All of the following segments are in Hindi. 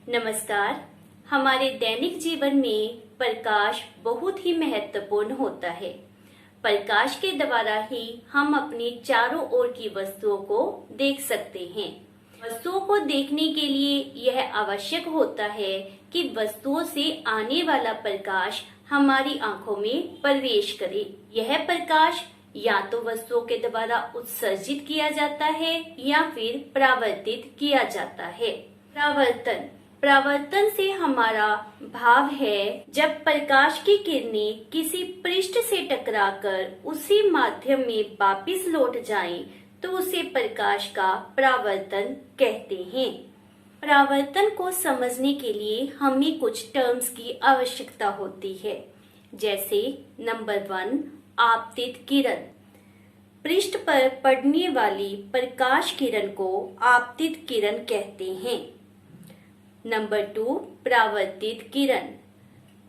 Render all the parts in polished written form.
नमस्कार। हमारे दैनिक जीवन में प्रकाश बहुत ही महत्वपूर्ण होता है। प्रकाश के द्वारा ही हम अपनी चारों ओर की वस्तुओं को देख सकते हैं। वस्तुओं को देखने के लिए यह आवश्यक होता है कि वस्तुओं से आने वाला प्रकाश हमारी आंखों में प्रवेश करे। यह प्रकाश या तो वस्तुओं के द्वारा उत्सर्जित किया जाता है या फिर परावर्तित किया जाता है। परावर्तन से हमारा भाव है जब प्रकाश की किरणें किसी पृष्ठ से टकराकर उसी माध्यम में वापस लौट जाएं, तो उसे प्रकाश का परावर्तन कहते हैं। परावर्तन को समझने के लिए हमें कुछ टर्म्स की आवश्यकता होती है, जैसे नंबर 1 आपतित किरण। पृष्ठ पर पड़ने वाली प्रकाश किरण को आपतित किरण कहते हैं। नंबर 2 परावर्तित किरण।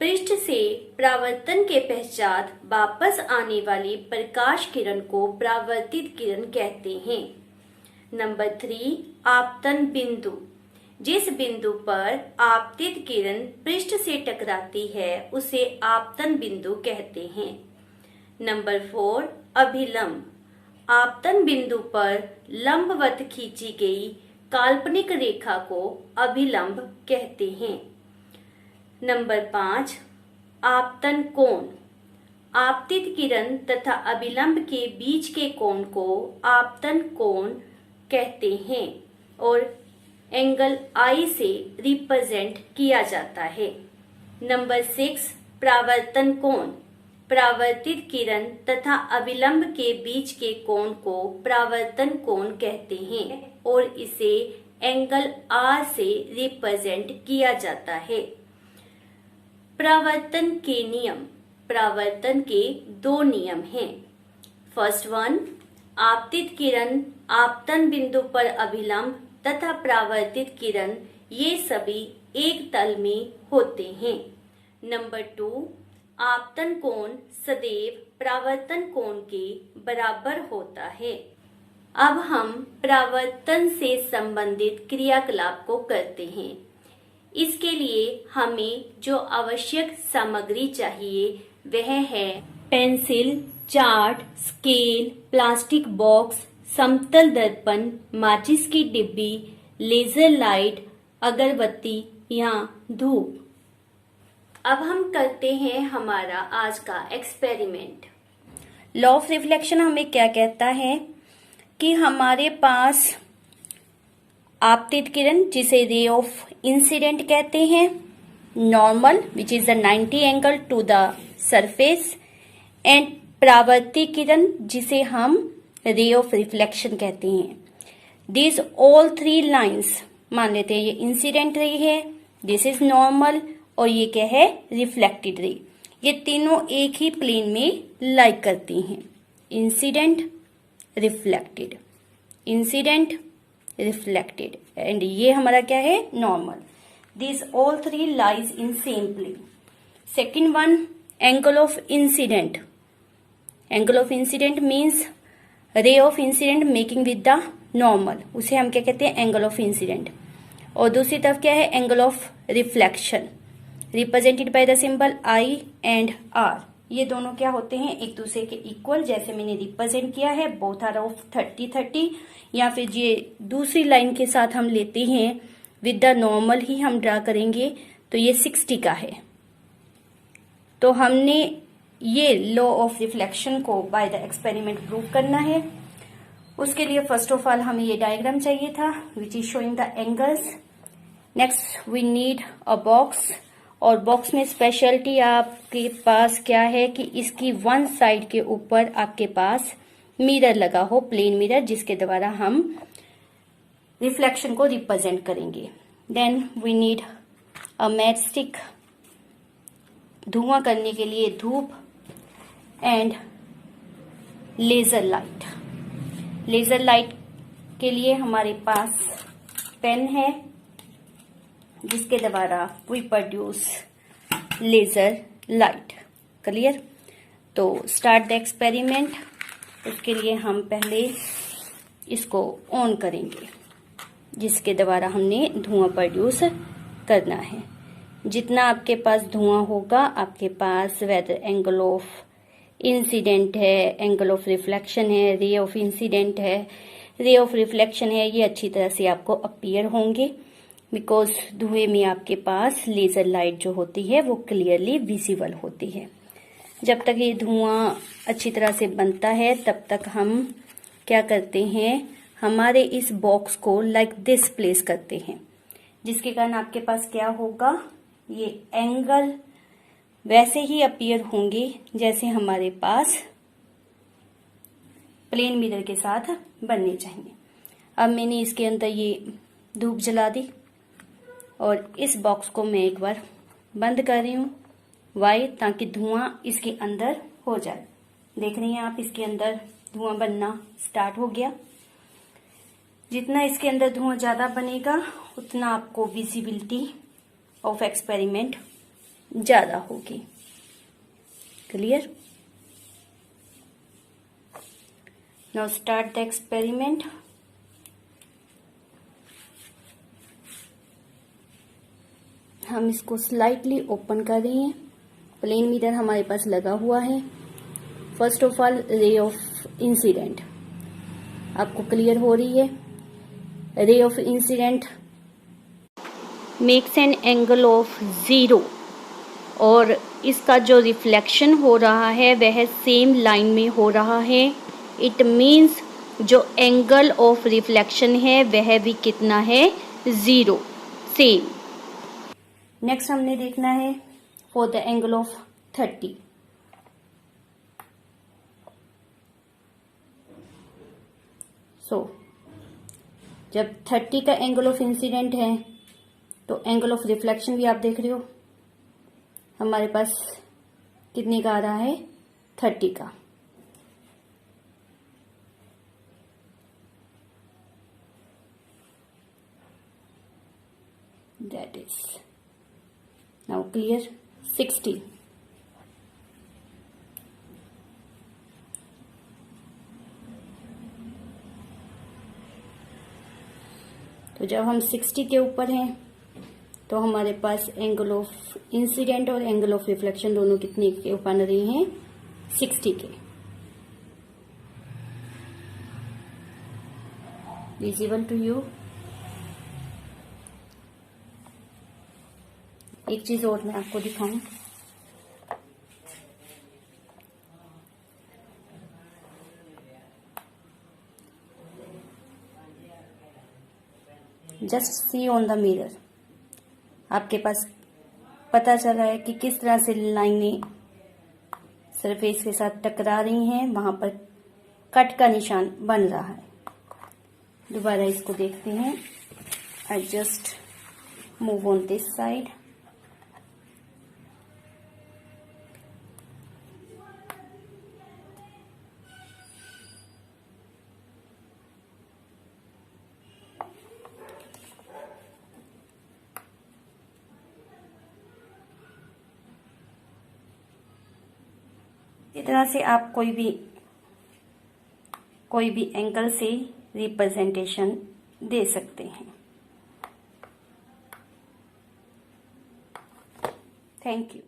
पृष्ठ से परावर्तन के पश्चात वापस आने वाली प्रकाश किरण को परावर्तित किरण कहते हैं। नंबर 3 आपतन बिंदु। जिस बिंदु पर आपतित किरण पृष्ठ से टकराती है उसे आपतन बिंदु कहते हैं। नंबर 4 अभिलंब। आपतन बिंदु पर लंबवत खींची गई काल्पनिक रेखा को अभिलंब कहते हैं। नंबर 5 आपतन कोण। आपतित किरण तथा अभिलंब के बीच के कोण को आपतन कोण कहते हैं और एंगल I से रिप्रेजेंट किया जाता है। नंबर 6 परावर्तन कोण। परावर्तित किरण तथा अभिलंब के बीच के कोण को परावर्तन कोण कहते हैं और इसे एंगल R से रिप्रेजेंट किया जाता है। परावर्तन के नियम। परावर्तन के 2 नियम हैं। फर्स्ट वन, आपतित किरण, आपतन बिंदु पर अभिलंब तथा परावर्तित किरण ये सभी एक तल में होते हैं। नंबर 2, आपतन कोण सदैव परावर्तन कोण के बराबर होता है। अब हम परावर्तन से संबंधित क्रियाकलाप को करते हैं। इसके लिए हमें जो आवश्यक सामग्री चाहिए वह है pencil, chart, scale, plastic box, समतल दर्पण, माचिस की डिब्बी, लेजर लाइट, अगरबत्ती या धूप। अब हम करते हैं हमारा आज का एक्सपेरिमेंट। लॉ ऑफ रिफ्लेक्शन हमें क्या कहता है कि हमारे पास आपतित किरण जिसे रे ऑफ इंसिडेंट कहते हैं, normal which is the 90 angle to the surface, and परावर्तित किरण जिसे हम रे ऑफ रिफ्लेक्शन कहते हैं। दिस ऑल 3 लाइन्स मान लेते हैं ये इंसिडेंट रे है, दिस इज नॉर्मल और ये क्या है रिफ्लेक्टेड रे। ये तीनों एक ही प्लेन में लाइक करती हैं, incident, reflected, incident, reflected, and ये हमारा क्या है normal. This all 3 lies in same plane. Second one, angle of incident. Angle of incident means ray of incident making with the normal, उसे हम क्या कहते हैं एंगल ऑफ इंसिडेंट। और दूसरी तरफ क्या है angle of reflection, represented by the symbol I and R। ये दोनों क्या होते हैं एक दूसरे के इक्वल, जैसे मैंने रिप्रेजेंट किया है, बोथ आर ऑफ 30-30। या फिर ये दूसरी लाइन के साथ हम लेते हैं विद द नॉर्मल ही हम ड्रा करेंगे तो ये 60 का है। तो हमने ये लॉ ऑफ रिफ्लेक्शन को बाय द एक्सपेरिमेंट प्रूव करना है। उसके लिए फर्स्ट ऑफ ऑल हमें ये डायग्राम चाहिए था which is showing the angles. Next we need a box, और बॉक्स में स्पेशलिटी आपके पास क्या है कि इसकी वन साइड के ऊपर आपके पास मिरर लगा हो, प्लेन मिरर, जिसके द्वारा हम रिफ्लेक्शन को रिप्रेजेंट करेंगे। Then we need a match stick, धुआं करने के लिए धूप, and laser light. Laser light के लिए हमारे पास पेन है जिसके द्वारा we produce laser light. Clear? तो स्टार्ट द एक्सपेरिमेंट। उसके लिए हम पहले इसको ऑन करेंगे जिसके द्वारा हमने धुआं प्रोड्यूस करना है। जितना आपके पास धुआं होगा, आपके पास वेदर एंगल ऑफ इंसिडेंट है, एंगल ऑफ रिफ्लेक्शन है, रे ऑफ इंसिडेंट है, रे ऑफ रिफ्लेक्शन है, ये अच्छी तरह से आपको अपीयर होंगे, बिकॉज धुएं में आपके पास लेजर लाइट जो होती है वो क्लियरली विजिबल होती है। जब तक ये धुआं अच्छी तरह से बनता है तब तक हम क्या करते हैं, हमारे इस बॉक्स को लाइक दिस प्लेस करते हैं, जिसके कारण आपके पास क्या होगा, ये एंगल वैसे ही अपीयर होंगे जैसे हमारे पास प्लेन मिरर के साथ बनने चाहिए। अब मैंने इसके अंदर ये धूप जला दी और इस बॉक्स को मैं एक बार बंद कर रही हूँ। वाई? ताकि धुआं इसके अंदर हो जाए। देख रही हैं आप, इसके अंदर धुआं बनना स्टार्ट हो गया। जितना इसके अंदर धुआं ज्यादा बनेगा उतना आपको विजिबिलिटी ऑफ एक्सपेरिमेंट ज्यादा होगी। Clear? Now start the experiment. हम इसको स्लाइटली ओपन कर रहे हैं। प्लेन मिरर हमारे पास लगा हुआ है। फर्स्ट ऑफ ऑल रे ऑफ इंसिडेंट आपको क्लियर हो रही है। रे of incident makes an angle of 0 और इसका जो रिफ्लेक्शन हो रहा है वह सेम लाइन में हो रहा है। इट मीन्स जो एंगल ऑफ रिफ्लेक्शन है वह भी कितना है, 0, सेम। नेक्स्ट हमने देखना है फॉर द एंगल ऑफ 30। जब 30 का एंगल ऑफ इंसिडेंट है तो एंगल ऑफ रिफ्लेक्शन भी आप देख रहे हो हमारे पास कितने का आ रहा है, 30 का। That is now clear. 60 तो जब हम 60 के ऊपर हैं तो हमारे पास एंगल ऑफ इंसिडेंट और एंगल ऑफ रिफ्लेक्शन दोनों कितने के ऊपर आ रही हैं, 60 के। Visible to you. एक चीज और मैं आपको दिखाऊं, just see on the mirror. आपके पास पता चल रहा है कि किस तरह से लाइनें सरफेस के साथ टकरा रही हैं, वहां पर कट का निशान बन रहा है। दोबारा इसको देखते हैं। I just move on this side. इस तरह से आप कोई भी एंगल से रिप्रेजेंटेशन दे सकते हैं। Thank you.